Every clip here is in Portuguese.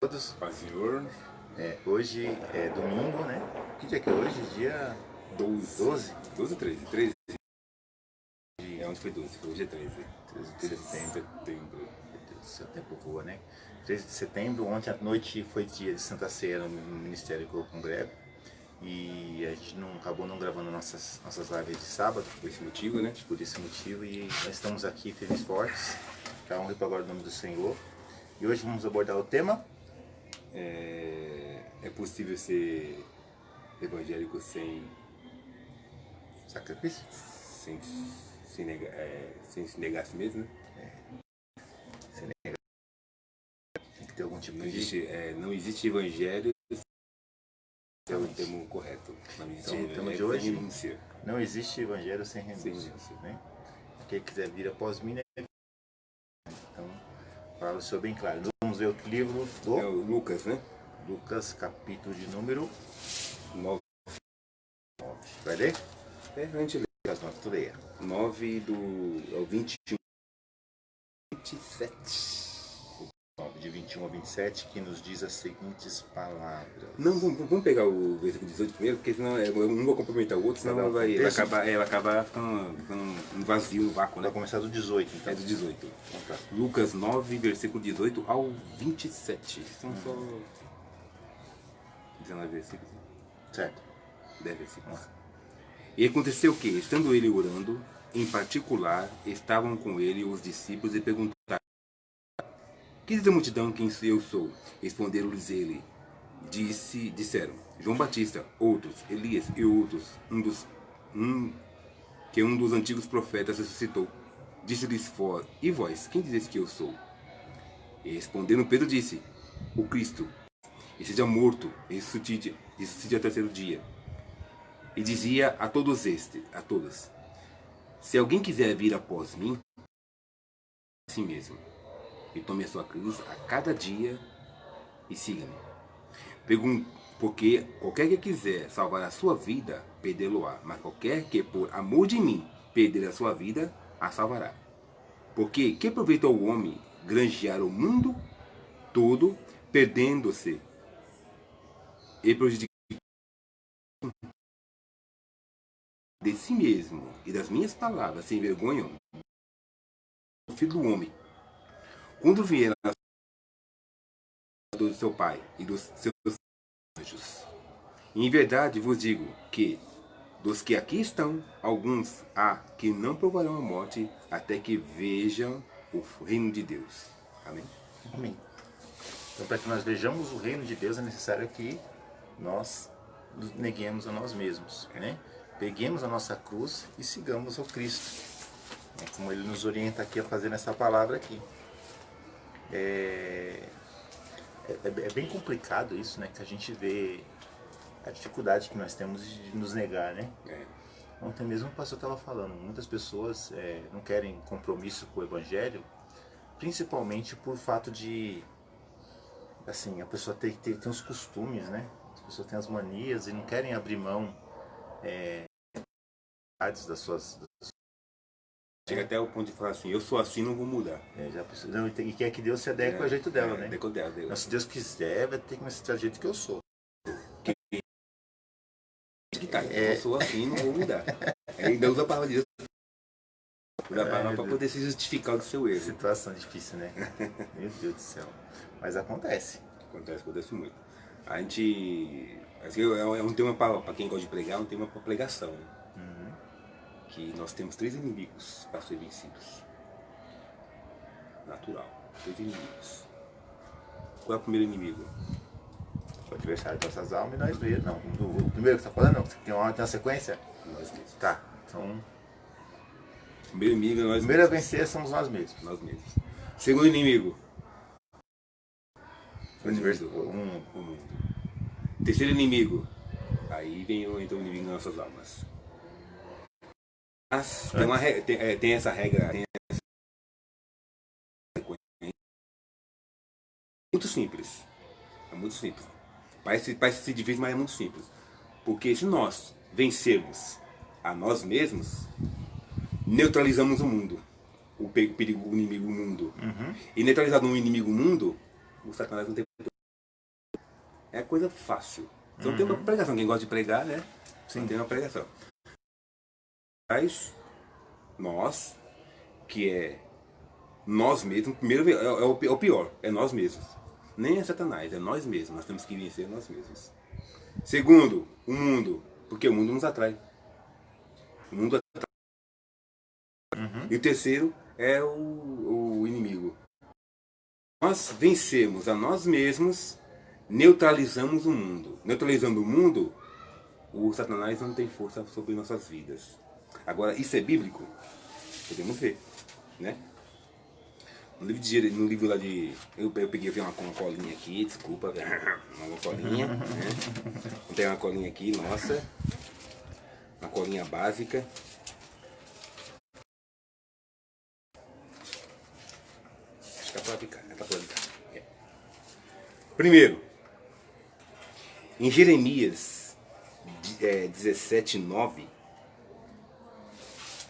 Todos. Paz, Senhor. Hoje é domingo, né? Que dia que é hoje? Dia 12. 12? 12 ou 13? 13. Onde foi 12? Hoje é 13. 13 de setembro. Meu Deus do céu, o tempo voa, né? 13 de setembro, ontem à noite foi dia de Santa Ceia no Ministério que eu congrego. E a gente acabou não gravando nossas lives de sábado. Por esse motivo, né? Por esse motivo. E nós estamos aqui firmes e fortes. Que a honra e para agora o nome do Senhor. E hoje vamos abordar o tema. É possível ser evangélico sem Sacrifício? Sem se negar a si mesmo, né? Tem que ter algum tipo Não existe evangelho. É o termo correto. Não existe Então, o tema de sem hoje, renúncia. não existe evangelho sem renúncia. Né? Quem quiser vir após mim, né? Então, fala o Senhor bem claro. Vamos ver o livro do É o Lucas, né? Lucas, capítulo de número 9. 9. Vai ler? A gente lê. Lucas 9, tu leia. 9 ao 21. 27. 9 de 21 a 27, que nos diz as seguintes palavras. Não, vamos pegar o versículo 18 primeiro, porque senão eu não vou complementar o outro, senão vai acabar ficando um vazio, um vácuo, né? Vai começar do 18, então. É do 18. Então tá. Lucas 9, versículo 18 ao 27. São só 19 versículos. Certo. 10 versículos. E aconteceu que, estando ele orando, em particular, estavam com ele os discípulos e perguntaram: que diz a multidão quem eu sou? Responderam-lhes ele. Disseram: João Batista, outros, Elias e outros, um dos antigos profetas ressuscitou. Disse-lhes: e vós, quem dizes que eu sou? E respondendo Pedro disse: o Cristo. E seja morto, e ressuscite ao terceiro dia. E dizia a todos se alguém quiser vir após mim, a si mesmo, e tome a sua cruz a cada dia e siga-me. Porque qualquer que quiser salvar a sua vida, perdê-lo-á. Mas qualquer que por amor de mim perder a sua vida, a salvará. Porque que aproveita o homem granjear o mundo todo, perdendo-se e prejudicando de si mesmo e das minhas palavras, sem vergonha, o Filho do Homem, quando vier na do seu Pai e dos seus anjos. Em verdade vos digo que, dos que aqui estão, alguns há que não provarão a morte até que vejam o reino de Deus. Amém? Amém. Então, para que nós vejamos o reino de Deus, é necessário que nós nos neguemos a nós mesmos, né? Peguemos a nossa cruz e sigamos o Cristo. É como ele nos orienta aqui a fazer nessa palavra aqui. É bem complicado isso, né? Que a gente vê a dificuldade que nós temos de nos negar, né? Ontem mesmo o pastor estava falando, muitas pessoas não querem compromisso com o Evangelho, principalmente por fato de, assim, a pessoa tem uns costumes, né? As pessoas têm as manias e não querem abrir mão das suas... Chega até o ponto de falar assim, eu sou assim, não vou mudar. E quer que Deus se adeque ao jeito dela, né? Adequa dela. Mas se Deus quiser, vai ter que me aceitar do jeito que eu sou. Eu sou assim, não vou mudar. Ainda usa a palavra de Deus. Usa a palavra para poder se justificar do seu erro. Situação difícil, né? Meu Deus do céu. Mas acontece. Acontece muito. A gente... Assim, é um tema para quem gosta de pregar, é um tema para pregação. Que nós temos 3 inimigos para ser vencidos. Natural. 3 inimigos. Qual é o primeiro inimigo? O adversário das nossas almas e nós mesmos. Não, o primeiro que você está falando, não. Tem uma sequência? Nós mesmos. Tá. Então, o primeiro inimigo é nós primeiro a vencer somos nós mesmos. Nós mesmos. Segundo inimigo. O mundo. Terceiro inimigo. Aí entra o inimigo das nossas almas. Mas tem essa regra. Muito simples. É muito simples. Parece ser difícil, mas é muito simples. Porque se nós vencermos a nós mesmos, neutralizamos o mundo. O perigo, o inimigo, o mundo. E neutralizado um inimigo, o mundo, o Satanás não tem É coisa fácil. Então tem uma pregação, quem gosta de pregar, né? Sim. Tem uma pregação. Mas nós, que é nós mesmos, primeiro é o pior, é nós mesmos. Nem é Satanás, é nós mesmos. Nós temos que vencer nós mesmos. Segundo, o mundo, porque o mundo nos atrai. O mundo atrai. E o terceiro é o inimigo. Nós vencemos a nós mesmos, neutralizamos o mundo. Neutralizando o mundo, o Satanás não tem força sobre nossas vidas. Agora, isso é bíblico? Podemos ver, né? No livro lá de... Eu peguei uma colinha aqui, desculpa, uma colinha, né? Tem uma colinha aqui, nossa. Uma colinha básica. Acho que é pra cá, Primeiro, em Jeremias 17:9,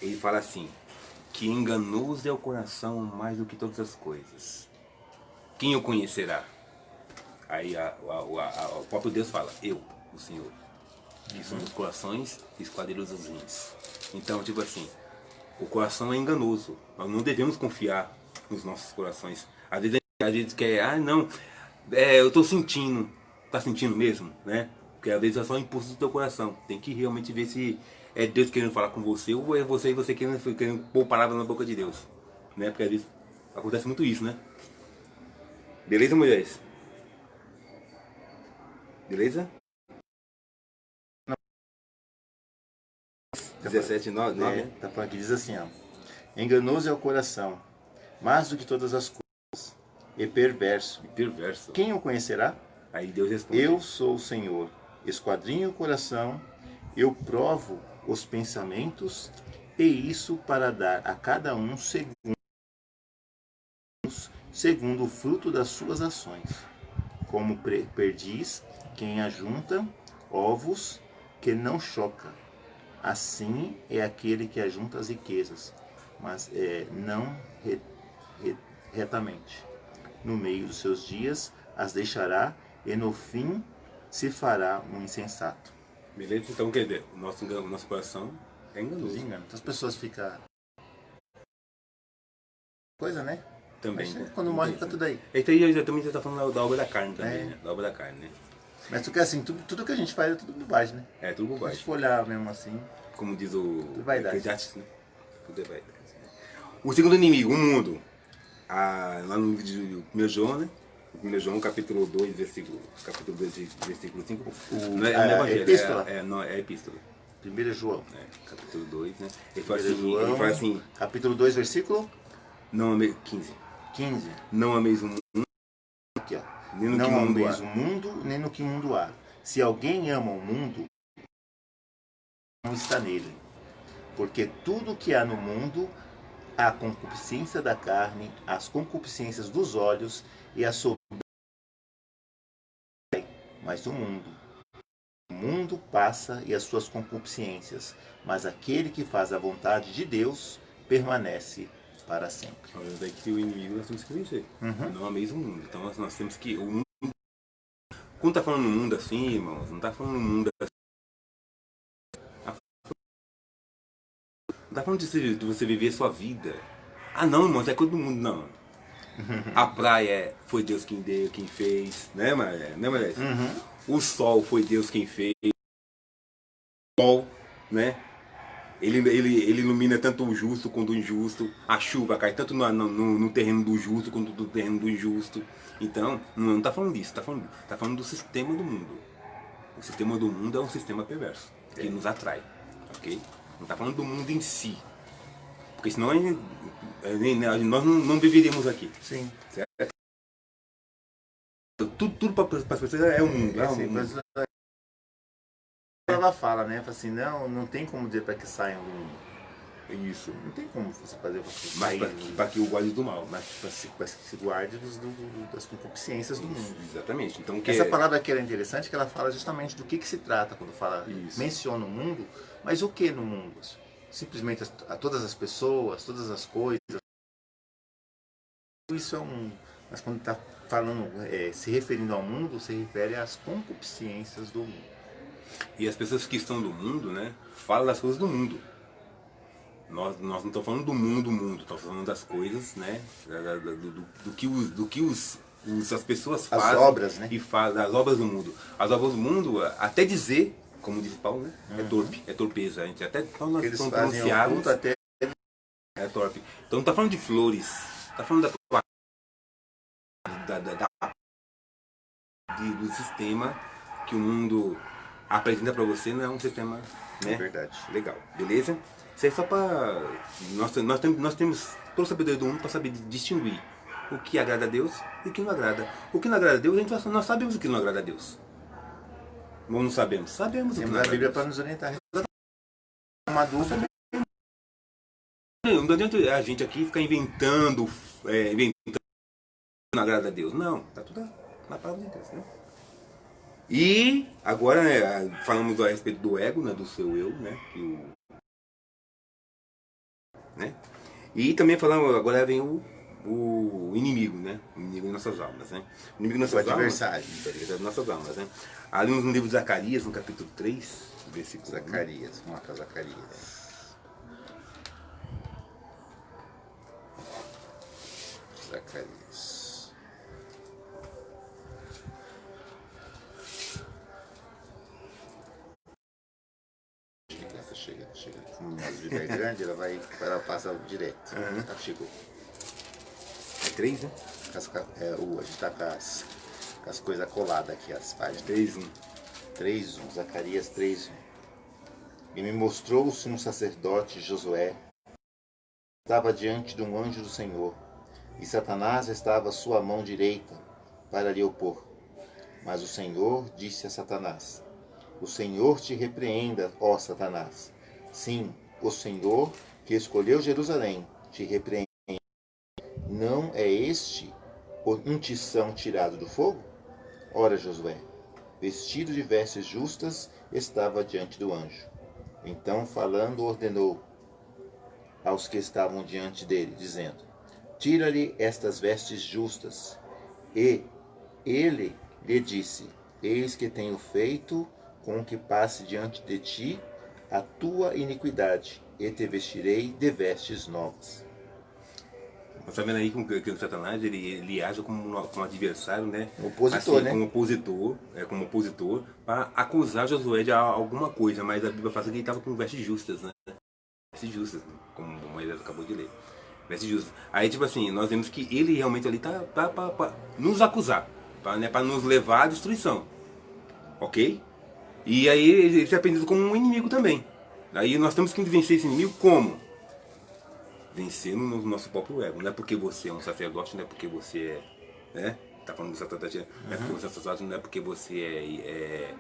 ele fala assim, que enganoso é o coração mais do que todas as coisas. Quem o conhecerá? Aí o próprio Deus fala, eu, o Senhor, que são os corações e esquadrilhos dos rins. Então, tipo assim, o coração é enganoso. Nós não devemos confiar nos nossos corações. Às vezes a gente quer, não, eu tô sentindo. Tá sentindo mesmo, né? Porque às vezes é só um impulso do teu coração. Tem que realmente ver se é Deus querendo falar com você ou é você e você querendo pôr palavras na boca de Deus. Né? Porque às vezes acontece muito isso, né? Beleza, mulheres? Beleza? 17:9. Tá falando aqui, diz assim, ó. Enganoso é o coração, mais do que todas as coisas, e perverso. Quem o conhecerá? Aí Deus responde. Eu sou o Senhor, esquadrinho o coração, eu provo os pensamentos, e isso para dar a cada um segundo o fruto das suas ações. Como perdiz quem ajunta ovos que não choca. Assim é aquele que ajunta as riquezas, mas não retamente. No meio dos seus dias as deixará, e no fim se fará um insensato. Beleza? Então, quer dizer, o nosso coração é enganoso. Então as pessoas ficam... Coisa, né? Também. Mas, quando morre, fica tudo aí. Esse aí já também está falando da obra da carne também, né? Da obra da carne, né? Mas tu quer assim, tudo que a gente faz é tudo bobagem, né? É, tudo Se a bobagem. gente for olhar mesmo assim... Como diz o Eclesiastes, né? Tudo é vaidade. O segundo inimigo, o mundo. Lá no livro de 1 João, né? 1 João, capítulo 2, versículo 5. Não é evangelho, epístola? É epístola. 1 João. Capítulo 2, né? 1 João, ele fala assim, capítulo 2, versículo? 15. 15. Não ameis o mundo. Aqui, ó. Nem no não que o mundo ameis o mundo, nem no que o mundo há. Se alguém ama o mundo, não está nele. Porque tudo que há no mundo, a concupiscência da carne, as concupiscências dos olhos e a soberba, mas o mundo passa e as suas concupiscências, mas aquele que faz a vontade de Deus permanece para sempre. Olha, daí que o inimigo nós temos que vencer. Não ameis o mundo. Então nós temos que... Quando tá falando no mundo assim, irmãos, não tá falando no mundo assim. Não tá falando de você viver a sua vida. Não, irmãos, é coisa do mundo, não. A praia foi Deus quem deu, quem fez, né, Maria? O sol foi Deus quem fez. O sol, né? Ele ilumina tanto o justo quanto o injusto. A chuva cai tanto no terreno do justo quanto no terreno do injusto. Então, não está falando disso, está falando do sistema do mundo. O sistema do mundo é um sistema perverso, que nos atrai, ok? Não está falando do mundo em si. Porque senão nós não viveríamos aqui. Sim. Certo? Tudo para as pessoas é o mundo. Ela fala, né? Fala assim, não tem como dizer para que saiam do mundo. Isso. Não tem como você fazer para que o guarde do mal. Mas para que se guarde das concupiscências do mundo. Exatamente. Então, essa palavra aqui é interessante, que ela fala justamente do que se trata quando fala, menciona o mundo, mas o que no mundo? Simplesmente a todas as pessoas, todas as coisas. Isso é Mas quando está falando, se referindo ao mundo, se refere às concupiscências do mundo. E as pessoas que estão no mundo, né, falam das coisas do mundo. Nós não estamos falando do mundo, estamos falando das coisas, né, do que as pessoas fazem. As obras, né? E fazem, as obras do mundo. As obras do mundo, até dizer, como diz Paulo, né, é torpeza. A gente até nós Eles estamos fazem o pronunciados, culto até... é torpe. Então não está falando de flores, está falando do sistema que o mundo apresenta para você, não é um sistema, né, verdade. legal, beleza? Isso é só para nós temos toda a sabedoria do mundo para saber distinguir o que agrada a Deus e o que não agrada. O que não agrada a Deus, nós sabemos o que não agrada a Deus. Ou não sabemos? Sabemos o que não Temos a agrada Bíblia a para Deus. nos orientar. Uma dúvida. Não adianta a gente aqui ficar inventando o que não agrada a Deus. Não, tá tudo na palavra de Deus, né? E agora, né, falamos a respeito do ego, né, do seu eu, né, né? E também falamos, agora vem o inimigo, né? O inimigo de nossas almas, né? O inimigo de nossas almas, adversário. O adversário de nossas almas, né? Ali no livro de Zacarias, no capítulo 3, versículo Zacarias, vamos lá para Zacarias. Zacarias. Chega. Como a Bíblia é grande, ela passa direto. Tá, chegou. É 3, né? A gente tá com as coisas coladas aqui, as páginas. 3:1. 3:1, Zacarias 3:1. E me mostrou o sumo sacerdote Josué, estava diante de um anjo do Senhor, e Satanás estava à sua mão direita para lhe opor. Mas o Senhor disse a Satanás: O Senhor te repreenda, ó Satanás. Sim, o Senhor que escolheu Jerusalém te repreende. Não é este um tição tirado do fogo? Ora, Josué, vestido de vestes justas, estava diante do anjo. Então, falando, ordenou aos que estavam diante dele, dizendo: Tira-lhe estas vestes justas. E ele lhe disse: Eis que tenho feito com que passe diante de ti a tua iniquidade, e te vestirei de vestes novas. Você está vendo aí que o Satanás ele age como um adversário, né? Um opositor, né? Como opositor, para acusar Josué de alguma coisa, mas a Bíblia fala que ele estava com vestes justas, né? Vestes justas, né? Como o Moisés acabou de ler. Vestes justas. Aí, tipo assim, nós vemos que ele realmente ali tá para nos acusar, para nos levar à destruição. Ok? E aí ele é aprendido como um inimigo também. Aí nós temos que vencer esse inimigo como? Vencendo no nosso próprio ego. Não é porque você é um sacerdote, não é porque você é, né? Tá falando do sacerdote, não é porque você é sacerdote, não é porque você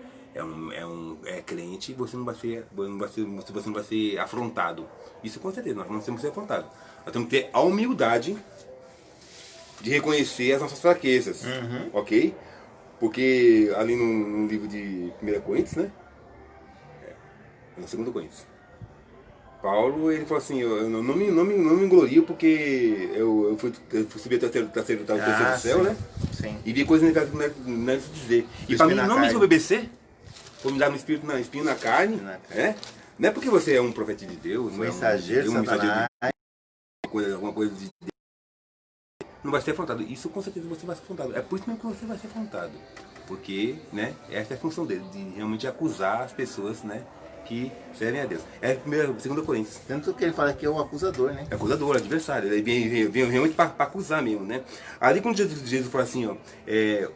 é crente, você não vai ser afrontado. Isso com certeza, nós não temos que ser afrontados. Nós temos que ter a humildade de reconhecer as nossas fraquezas, ok? Porque ali no livro de 1 Coríntios, né? No 2 Coríntios, Paulo, ele falou assim: eu não me glorio porque eu fui subir até o terceiro céu, né? Sim. E vi coisas negativas que não é dizer. E para mim não me desobedecer, foi me dar no espinho na carne, né? Não é porque você é um profeta de Deus, um mensageiro de Satanás, alguma coisa de Deus, não vai ser afrontado. Isso com certeza você vai ser afrontado. É por isso mesmo que você vai ser afrontado. Porque, né, essa é a função dele, de realmente acusar as pessoas, né, que servem a Deus. É 2 Coríntios. Tanto que ele fala que é o acusador, né? É acusador, adversário. Ele vem realmente para acusar mesmo, né? Ali quando Jesus fala assim, ó,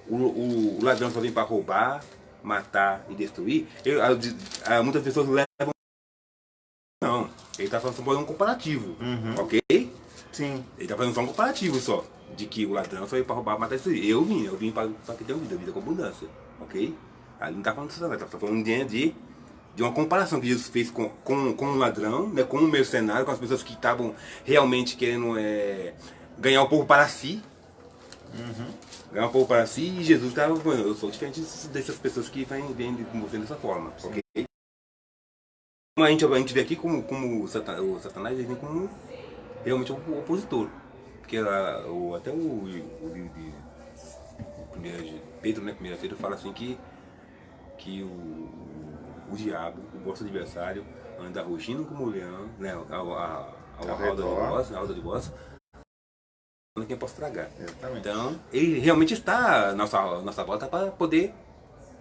o ladrão só vem para roubar, matar e destruir, muitas pessoas levam... Não, ele está falando só um comparativo, ok? Sim. Ele está fazendo só um comparativo só, de que o ladrão só veio para roubar, matar e destruir. Eu vim para que tenha vida com abundância, ok? Ali não está falando disso, não, está falando de uma comparação que Jesus fez com um ladrão, né, com um mercenário, com as pessoas que estavam realmente querendo ganhar o povo para si. Ganhar o povo para si, e Jesus estava falando: eu sou diferente dessas pessoas que vêm dessa forma. Okay? A gente vê aqui como o Satanás, ele vem como realmente um opositor. Porque até o livro de Pedro, né, 1 Pedro, fala assim que o diabo, o vosso adversário, anda rugindo como um leão, né, a roda de voz, quem possa tragar. Exatamente. Então, ele realmente está nossa volta para poder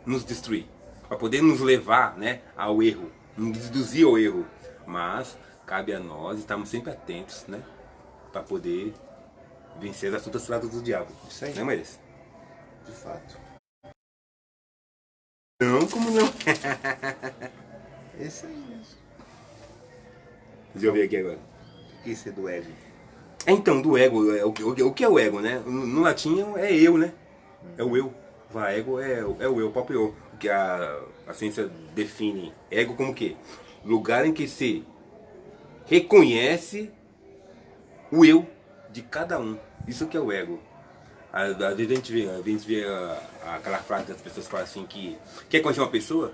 nos destruir, para poder nos levar, né, ao erro, nos induzir ao erro. Mas cabe a nós estarmos sempre atentos, né, para poder vencer as outras ciladas do diabo. Isso aí. Né, Maris? De fato. Não, como não? Esse aí mesmo. Deixa eu ver aqui agora. O que é isso do ego? Então, do ego, o que é o ego, né? No latim é eu, né? É o eu. O ego é o eu, o próprio eu. Que a ciência define ego como o quê? Lugar em que se reconhece o eu de cada um. Isso que é o ego. Às vezes a gente vê aquela frase das pessoas que falam assim que quer conhecer uma pessoa,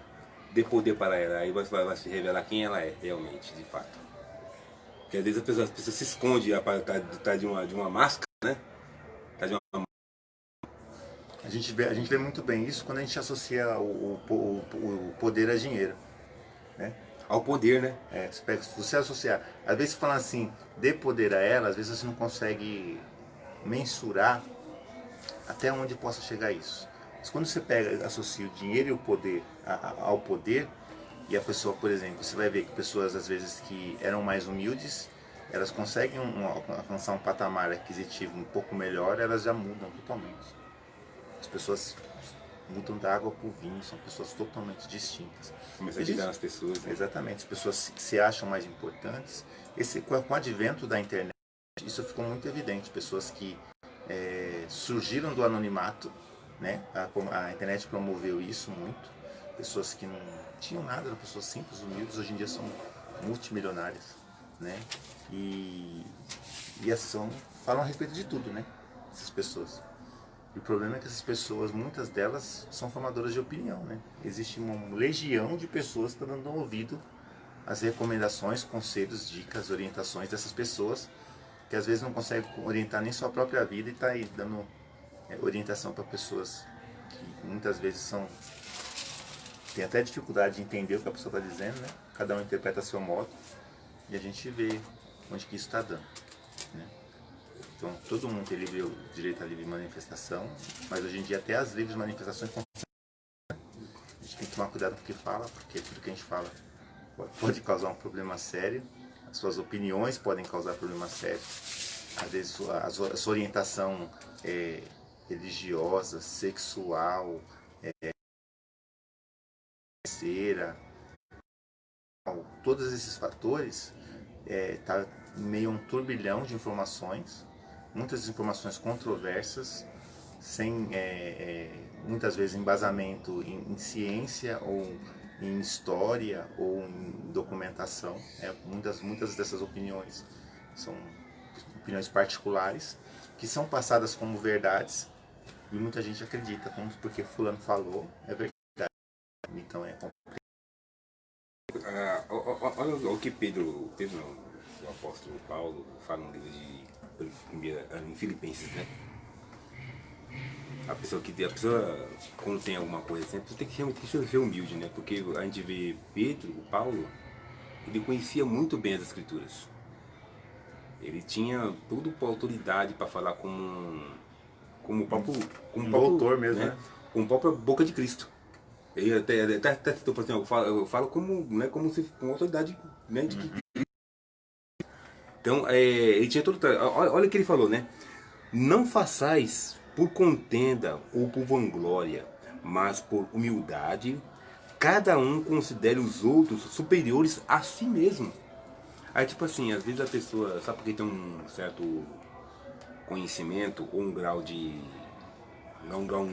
dê poder para ela, aí vai se revelar quem ela é realmente, de fato. Porque às vezes as pessoas se escondem tá de uma máscara, né? Tá de uma... A gente vê muito bem isso quando a gente associa o poder a dinheiro, né? Ao poder, né? Se você associar, às vezes falando assim, dê poder a ela, às vezes você não consegue mensurar até onde possa chegar isso. Mas quando você associa o dinheiro e o poder ao poder, e a pessoa, por exemplo, você vai ver que pessoas às vezes que eram mais humildes, elas conseguem alcançar um patamar aquisitivo um pouco melhor, elas já mudam totalmente. As pessoas mudam da água para o vinho, são pessoas totalmente distintas. Começa a ligar nas pessoas. Né? Exatamente, as pessoas se acham mais importantes. Com o advento da internet, isso ficou muito evidente. Pessoas que surgiram do anonimato, né? A internet promoveu isso muito. Pessoas que não tinham nada, eram pessoas simples, humildes, hoje em dia são multimilionárias, né? E falam a respeito de tudo, né? Essas pessoas. E o problema é que essas pessoas, muitas delas, são formadoras de opinião, né? Existe uma legião de pessoas que estão dando ouvido às recomendações, conselhos, dicas, orientações dessas pessoas, que às vezes não conseguem orientar nem sua própria vida e está aí dando orientação para pessoas que muitas vezes tem até dificuldade de entender o que a pessoa está dizendo, né? Cada um interpreta a seu modo e a gente vê onde que isso está dando, né? Então, todo mundo tem o direito à livre manifestação, mas hoje em dia até as livres manifestações a gente tem que tomar cuidado com o que fala, porque tudo que a gente fala pode causar um problema sério, as suas opiniões podem causar problema sério. Às vezes a sua orientação religiosa, sexual, financeira, todos esses fatores tá meio a um turbilhão de informações, muitas informações controversas, sem muitas vezes embasamento em ciência ou em história ou em documentação. Muitas dessas opiniões são opiniões particulares que são passadas como verdades e muita gente acredita, porque fulano falou, é verdade. Então olha o que Pedro não, o apóstolo Paulo fala no livro em Filipenses, né? A pessoa quando tem alguma coisa assim, a pessoa tem que realmente ser humilde, né? Porque a gente vê Pedro, o Paulo, ele conhecia muito bem as escrituras. Ele tinha toda a autoridade para falar como o próprio doutor mesmo, né? Como a própria boca de Cristo. Ele até citou, assim, eu falo como, né, como se com autoridade, né, de que... Então, ele tinha todo... Olha o que ele falou, né? Não façais por contenda ou por vanglória, mas por humildade, cada um considere os outros superiores a si mesmo. Aí, tipo assim, às vezes a pessoa, sabe porque tem um certo conhecimento ou um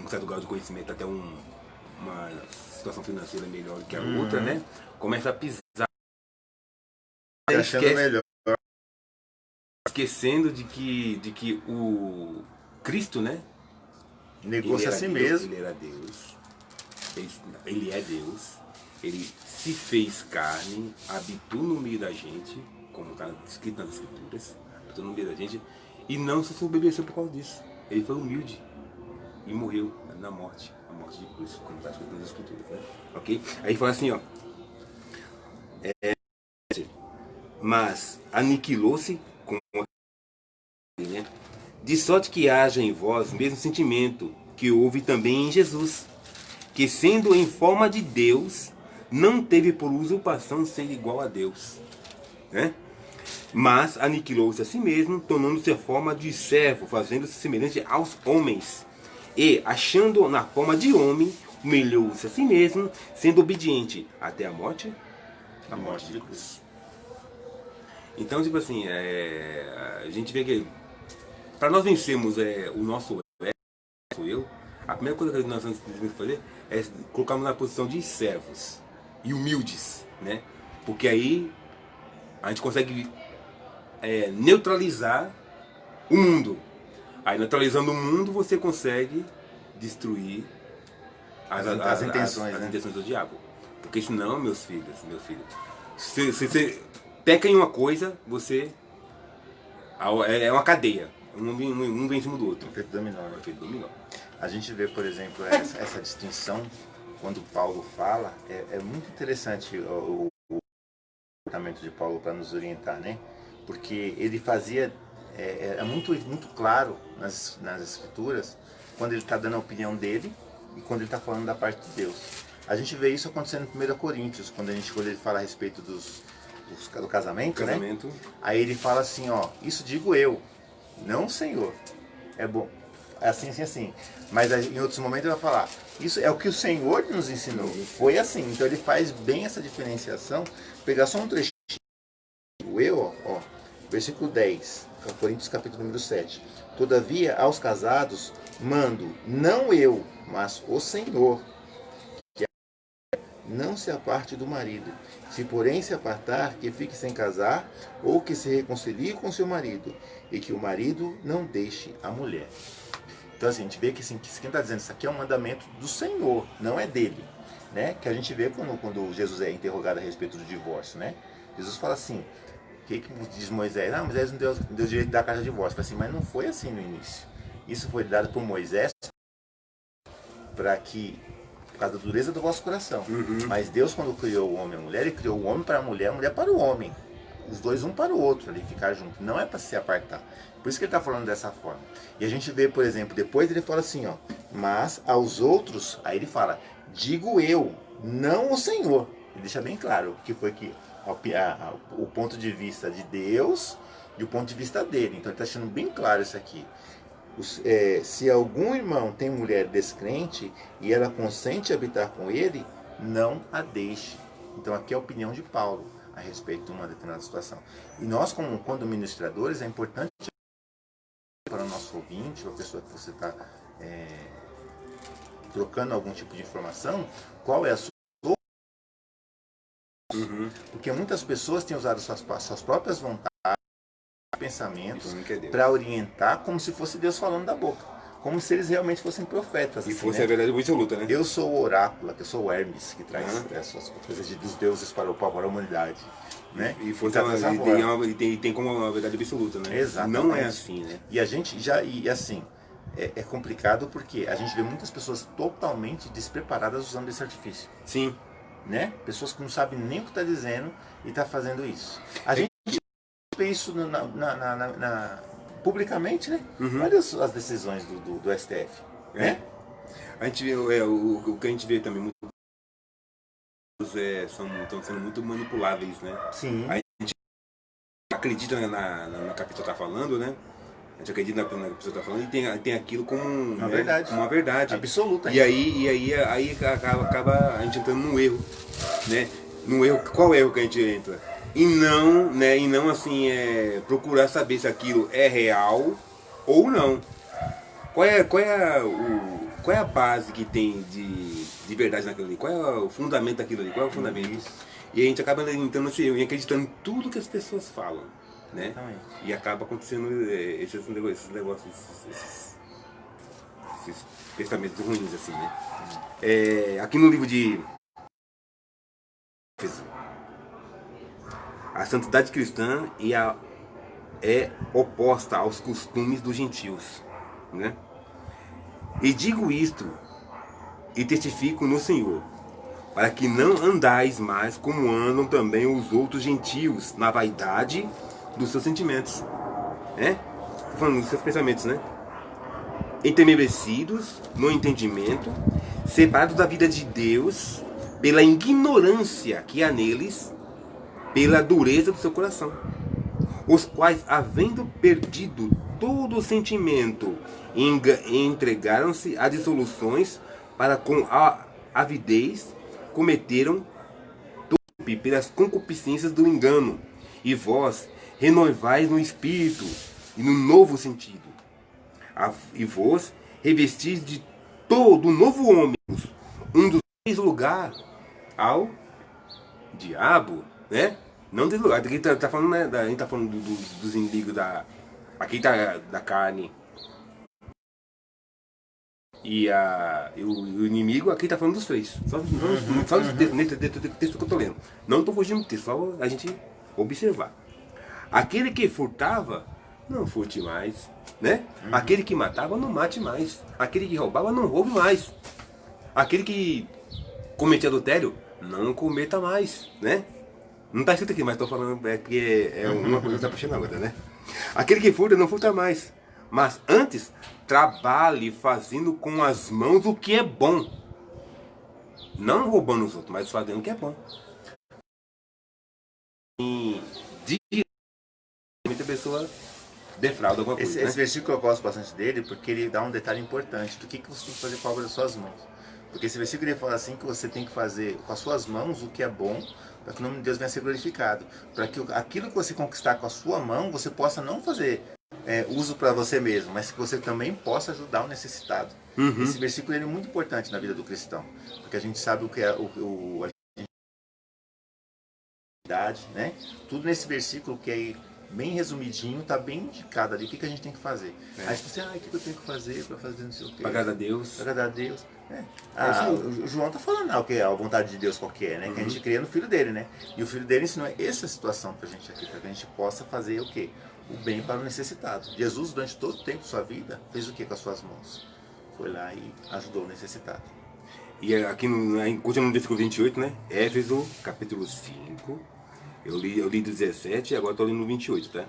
certo grau de conhecimento, até uma situação financeira melhor que a outra, né? Começa a pisar, esquecendo de que o Cristo, né? Negócio a si mesmo. Ele era Deus. Ele é Deus. Ele se fez carne, habitou no meio da gente, como está escrito nas Escrituras, habitou no meio da gente, e não se soberbeceu por causa disso. Ele foi humilde e morreu na morte, a morte de cruz, como está escrito nas escrituras, né? Ok? Aí fala assim, ó, mas aniquilou-se com a, né? De sorte que haja em vós o mesmo sentimento que houve também em Jesus, que sendo em forma de Deus, não teve por usurpação ser igual a Deus, né? Mas aniquilou-se a si mesmo, tornando-se a forma de servo, fazendo-se semelhante aos homens. E, achando na forma de homem, humilhou-se a si mesmo, sendo obediente até a morte de cruz. Então, tipo assim, a gente vê que para nós vencermos o nosso eu, a primeira coisa que nós temos que fazer é colocarmos na posição de servos e humildes, né? Porque aí a gente consegue neutralizar o mundo. Aí neutralizando o mundo você consegue destruir as intenções do diabo. Porque senão, meu filho, se você peca em uma coisa, você é uma cadeia. Um vem em cima do outro. Efeito dominó. Um efeito dominó. A gente vê, por exemplo, essa distinção quando Paulo fala, é muito interessante o comportamento de Paulo para nos orientar, né? Porque ele fazia, muito claro nas escrituras, quando ele está dando a opinião dele e quando ele está falando da parte de Deus. A gente vê isso acontecendo em 1 Coríntios, quando ele fala a respeito do casamento, né? Aí ele fala assim, ó, isso digo eu, não o Senhor. É bom, assim, assim, assim. Mas em outros momentos ele vai falar, isso é o que o Senhor nos ensinou. Foi assim. Então ele faz bem essa diferenciação. Pegar só um trechinho. Ó, versículo 10, Coríntios capítulo número 7. Todavia, aos casados, mando, não eu, mas o Senhor, que não se aparte do marido. Se porém se apartar, que fique sem casar, ou que se reconcilie com seu marido, e que o marido não deixe a mulher. Então assim, a gente vê que assim, quem está dizendo isso aqui é um mandamento do Senhor, não é dele. Né? Que a gente vê quando Jesus é interrogado a respeito do divórcio. Né? Jesus fala assim, o que diz Moisés? Ah, Moisés não deu direito de dar carta de divórcio. Assim, mas não foi assim no início. Isso foi dado por Moisés para que, por causa da dureza do vosso coração. Mas Deus, quando criou o homem e a mulher, ele criou o homem para a mulher para o homem. Os dois um para o outro, ali ficar junto. Não é para se apartar. Por isso que ele está falando dessa forma. E a gente vê, por exemplo, depois ele fala assim, ó, mas aos outros, aí ele fala, digo eu, não o Senhor. Ele deixa bem claro que foi que o ponto de vista de Deus e o ponto de vista dele. Então ele está deixando bem claro isso aqui. Se algum irmão tem mulher descrente e ela consente habitar com ele, não a deixe. Então aqui é a opinião de Paulo a respeito de uma determinada situação. E nós, quando ministradores, é importante para o nosso ouvinte, ou a pessoa que você está trocando algum tipo de informação, qual é a sua... Porque muitas pessoas têm usado suas próprias vontades, pensamentos, para orientar como se fosse Deus falando da boca. Como se eles realmente fossem profetas. E assim, fosse né? A verdade absoluta, né? Eu sou o oráculo, eu sou o Hermes, que traz essas coisas dos deuses para a humanidade. Né? E tem como uma verdade absoluta, né? Exatamente. Não é assim, né? E a gente assim, é complicado porque a gente vê muitas pessoas totalmente despreparadas usando esse artifício. Sim. Né? Pessoas que não sabem nem o que está dizendo e está fazendo isso. A gente vê isso publicamente, né? Olha as decisões do STF. Né? A gente vê, o que a gente vê também, estão sendo muito manipuláveis, né? Sim. A gente acredita na que a pessoa está falando, né? A gente acredita na que a pessoa está falando e tem aquilo como uma verdade absoluta. E aí acaba a gente entrando num erro, né? Num erro, qual erro que a gente entra? E não assim, procurar saber se aquilo é real ou não. Qual é a base que tem de verdade naquilo ali? Qual é o fundamento daquilo ali? Qual é o fundamento? E a gente acaba entrando nesse erro e acreditando em tudo que as pessoas falam, né? E acaba acontecendo esses negócios, esses pensamentos ruins, assim, né? Aqui no livro de a santidade cristã e a é oposta aos costumes dos gentios, né? E digo isto e testifico no Senhor, para que não andais mais como andam também os outros gentios, na vaidade dos seus sentimentos, né? Tô falando dos seus pensamentos, né? Entenebrecidos no entendimento, separados da vida de Deus pela ignorância que há neles, pela dureza do seu coração, os quais, havendo perdido todo o sentimento, entregaram-se a dissoluções, para com a avidez cometeram torpe pelas concupiscências do engano. E vós renovais no espírito e no novo sentido. E vos revestis de todo o novo homem, um dos três lugar ao diabo, né? Não tem lugar. Aqui tá falando, né? A gente tá falando dos inimigos aqui tá da carne. E o inimigo aqui tá falando dos três. Só nesse texto que eu tô lendo. Não tô fugindo do texto, só a gente observar. Aquele que furtava, não furte mais, né? Aquele que matava, não mate mais. Aquele que roubava, não roube mais. Aquele que cometia adultério, não cometa mais, né? Não tá escrito aqui, mas tô falando porque é uma coisa que tá puxando a outra, né? Aquele que furta, não furta mais. Mas antes, trabalhe fazendo com as mãos o que é bom. Não roubando os outros, mas fazendo o que é bom. E muita pessoa defrauda alguma coisa. Esse versículo eu gosto bastante dele porque ele dá um detalhe importante do que você tem que fazer com a obra das suas mãos. Porque esse versículo ele fala assim que você tem que fazer com as suas mãos o que é bom, para que o nome de Deus venha a ser glorificado. Para que aquilo que você conquistar com a sua mão, você possa não fazer uso para você mesmo, mas que você também possa ajudar o necessitado. Esse versículo ele é muito importante na vida do cristão, porque a gente sabe o que é a idade, né? Tudo nesse versículo que é bem resumidinho, está bem indicado ali o que a gente tem que fazer. Aí você, o que eu tenho que fazer para fazer não sei o quê? Para agradar a Deus. Para agradar a Deus. O João está falando o que é a vontade de Deus qualquer, né? Que a gente cria no filho dele, né? E o filho dele ensinou essa situação para a gente aqui, para que a gente possa fazer o quê? O bem para o necessitado. Jesus, durante todo o tempo de sua vida, fez o que com as suas mãos? Foi lá e ajudou o necessitado. E aqui, continuando no versículo 28, né? Éfeso, capítulo 5. Eu li do 17 e agora estou lendo no 28, tá?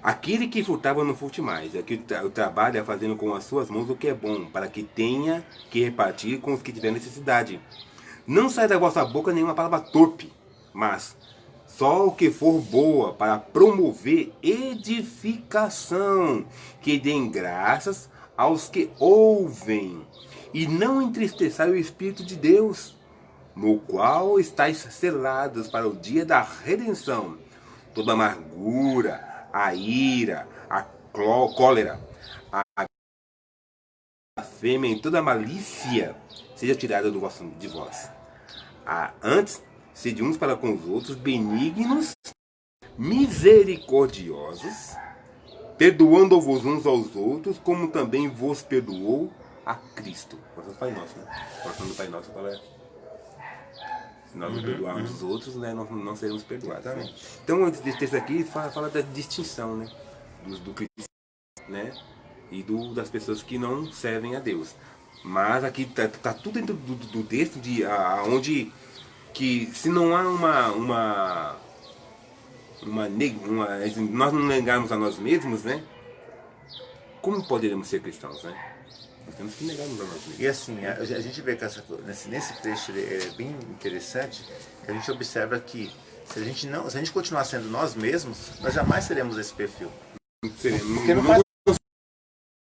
Aquele que furtava não furte mais. Aqui o trabalho é fazendo com as suas mãos o que é bom, para que tenha que repartir com os que tiver necessidade. Não sai da vossa boca nenhuma palavra torpe, mas só o que for boa para promover edificação, que deem graças aos que ouvem, e não entristeçai o Espírito de Deus, no qual estáis selados para o dia da redenção. Toda amargura, a ira, a cólera, a blasfêmia e toda malícia seja tirada de vós. Antes, sede uns para com os outros benignos, misericordiosos, perdoando-vos uns aos outros, como também vos perdoou a Cristo. Nosso Pai Nosso, né? Passando do Pai Nosso para... Se nós não perdoarmos os outros, né, nós não seremos perdoados. Né? Então, esse texto aqui fala da distinção, né, do cristão, né, e das pessoas que não servem a Deus. Mas aqui tá tudo dentro do texto de onde que se não há nós não negarmos a nós mesmos, né, como poderemos ser cristãos, né? Nós temos que negarmos a nós mesmos. E assim, a gente vê que nesse trecho é bem interessante, que a gente observa que se a gente continuar sendo nós mesmos, nós jamais seremos esse perfil. Porque não faz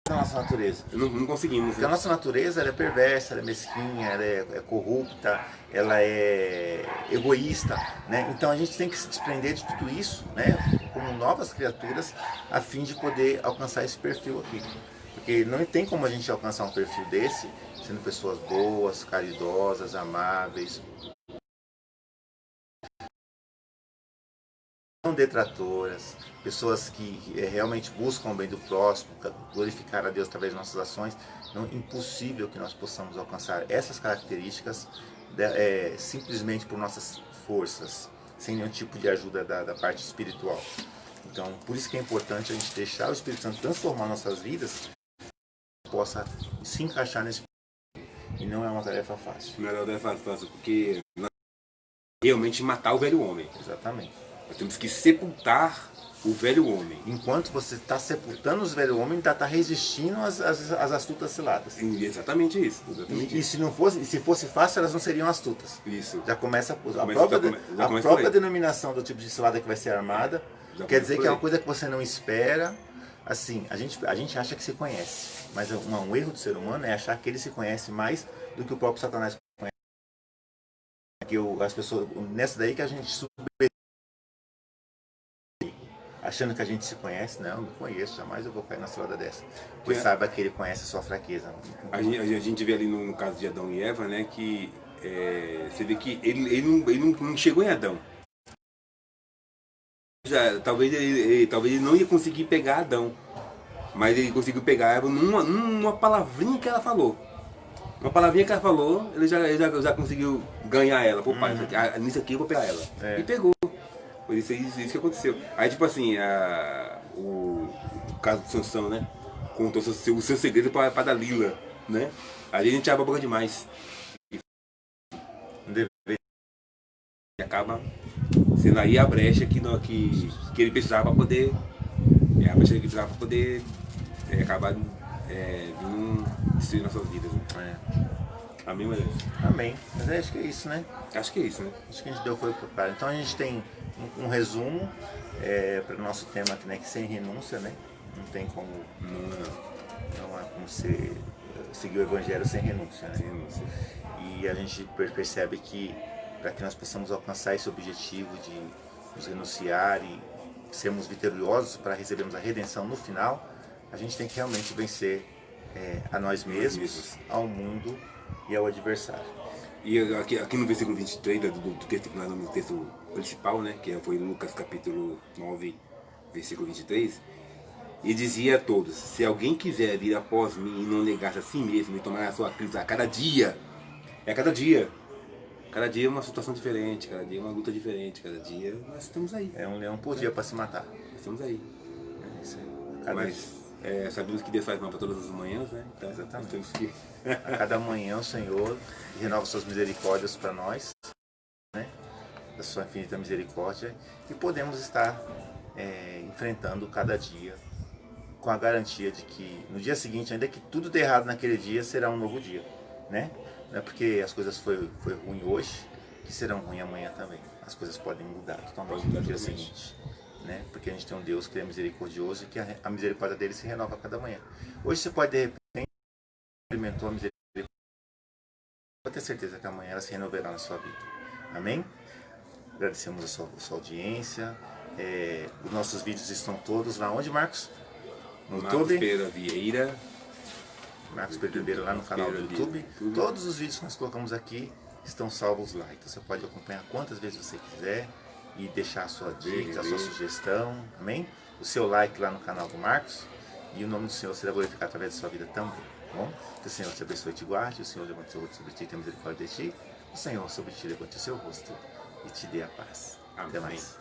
a nossa natureza. Não conseguimos. Porque a nossa natureza ela é perversa, ela é mesquinha, ela é corrupta, ela é egoísta, né? Então a gente tem que se desprender de tudo isso, né? Como novas criaturas, a fim de poder alcançar esse perfil aqui. Porque não tem como a gente alcançar um perfil desse sendo pessoas boas, caridosas, amáveis, não detratoras, pessoas que realmente buscam o bem do próximo, glorificar a Deus através de nossas ações. Não é impossível que nós possamos alcançar essas características simplesmente por nossas forças, sem nenhum tipo de ajuda da parte espiritual. Então, por isso que é importante a gente deixar o Espírito Santo transformar nossas vidas, possa se encaixar nesse. E não é uma tarefa fácil. Não é uma tarefa fácil, porque nós realmente matar o velho homem. Exatamente. Nós temos que sepultar o velho homem. Enquanto você está sepultando os velhos homens, ainda está resistindo às astutas ciladas. Exatamente isso. E se fosse fácil, elas não seriam astutas. Isso. Já começa a própria denominação do tipo de cilada que vai ser armada. Quer dizer que é uma coisa que você não espera. Assim, a gente acha que se conhece. Mas um erro do ser humano é achar que ele se conhece mais do que o próprio Satanás conhece. Que as pessoas, nessa daí que a gente achando que a gente se conhece, não conheço, jamais eu vou cair na cilada dessa. Pois saiba que ele conhece a sua fraqueza. A gente vê ali no caso de Adão e Eva, né, que você vê que ele não chegou em Adão. Talvez ele não ia conseguir pegar Adão, mas ele conseguiu pegar Eva numa palavrinha que ela falou. Uma palavrinha que ela falou, ele já conseguiu ganhar ela. Pô, pai, nisso aqui eu vou pegar ela. E pegou. Foi isso que aconteceu. Aí, tipo assim, o caso de Sansão, né? Contou o seu segredo pra Dalila, né? Ali a gente abre a boca demais. E acaba sendo aí a brecha que ele precisava para poder. A brecha que ele precisava para poder acabar vindo destruir nossas vidas. Né? Amém, Maria? Amém. Mas acho que é isso, né? Acho que é isso, né? Acho que a gente deu foi para. Então a gente tem um resumo para o nosso tema aqui, né? Que sem renúncia, né? Não tem como. Não há como seguir o Evangelho sem renúncia, né? E a gente percebe que para que nós possamos alcançar esse objetivo de nos renunciar e sermos vitoriosos para recebermos a redenção no final, a gente tem que realmente vencer a nós mesmos, ao mundo e ao adversário. E aqui no versículo 23 do texto, no texto principal, né, que foi Lucas capítulo 9, versículo 23, e dizia a todos: se alguém quiser vir após mim e não negar-se a si mesmo e tomar a sua cruz a cada dia, cada dia é uma situação diferente, cada dia é uma luta diferente, cada dia nós estamos aí. É um leão por dia para se matar. Nós estamos aí. É isso aí. Mas sabemos que Deus faz mal para todas as manhãs, né? Então, exatamente. Temos que... A cada manhã o Senhor renova suas misericórdias para nós, né? Da sua infinita misericórdia, e podemos estar enfrentando cada dia com a garantia de que no dia seguinte, ainda que tudo dê errado naquele dia, será um novo dia, né? Não é porque as coisas foi ruim hoje que serão ruins amanhã também. As coisas podem mudar totalmente no dia seguinte, né? Porque a gente tem um Deus que é misericordioso e que a misericórdia dele se renova a cada manhã. Hoje você pode de repente experimentar a misericórdia, pode ter certeza que amanhã ela se renovará na sua vida. Amém? Agradecemos a sua audiência. Os nossos vídeos estão todos lá onde, Marcos? No YouTube. Pereira Vieira. Marcos Pereira lá no canal do YouTube. Todos os vídeos que nós colocamos aqui estão salvos lá. Então você pode acompanhar quantas vezes você quiser e deixar a sua dica, a sua sugestão. Amém? O seu like lá no canal do Marcos. E o nome do Senhor será glorificado através da sua vida também. Tá bom? Que o Senhor te abençoe e te guarde. O Senhor levante o seu rosto sobre ti e tenha misericórdia de ti. O Senhor sobre ti levante o seu rosto e te dê a paz. Amém. Até mais.